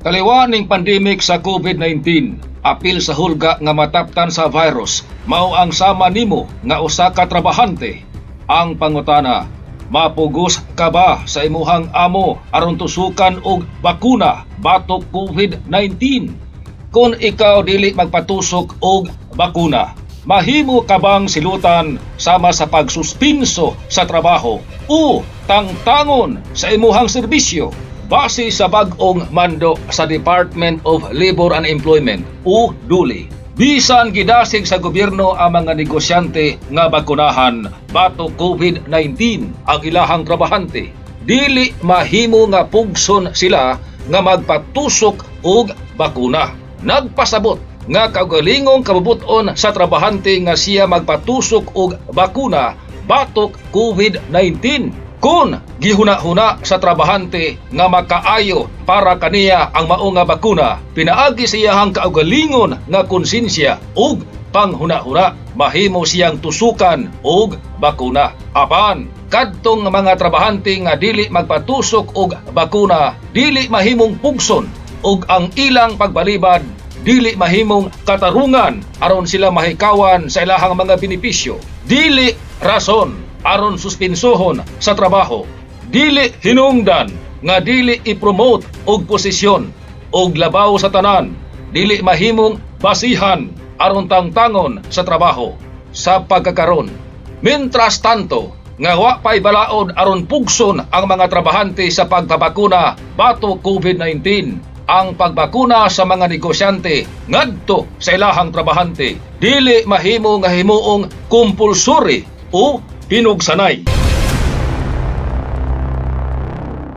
Taliwa ning pandemic sa COVID-19, apil sa hulga nga mataptan sa virus, mao ang sama nimo nga usa ka trabahante. Ang pangutana, mapugos ka ba sa imuhang amo aron tusukan og bakuna batok COVID-19? Kung ikaw dili magpatusok og bakuna, mahimo ka bang silutan sama sa pagsuspinso sa trabaho o tangtangon sa imuhang serbisyo? Base sa bag-ong mando sa Department of Labor and Employment o DULE, bisan gidasig sa gobyerno ang mga negosyante nga bakunahan bato COVID-19 ang ilahang trabahante, dili mahimo nga pugson sila nga magpatusok og bakuna. Nagpasabot nga kaugalingong kabubuton sa trabahante nga siya magpatusok og bakuna batok COVID-19. Kung gihuna-huna sa trabahante nga makaayo para kaniya ang mao nga bakuna, pinaagi siyahang kaugalingon nga konsensya ug panghuna-huna, mahimo siyang tusukan og bakuna. Apan kadtong mga trabahante nga dili magpatusok og bakuna, dili mahimong pugson ug ang ilang pagbalibad dili mahimong katarungan aron sila mahikawan sa ilahang mga benepisyo. Dili rason aron suspensohon sa trabaho, dili hinungdan nga dili i-promote og posisyon og labaw sa tanan, dili mahimong basihan aron tangtangon sa trabaho sa pagkakaron. Mientras tanto, nga wa pay balaod aron pugson ang mga trabahante sa pagpabakuna batok COVID-19, ang pagbakuna sa mga negosyante ngadto sa ilahang trabahante dili mahimo nga himuong compulsory o pinugsanay.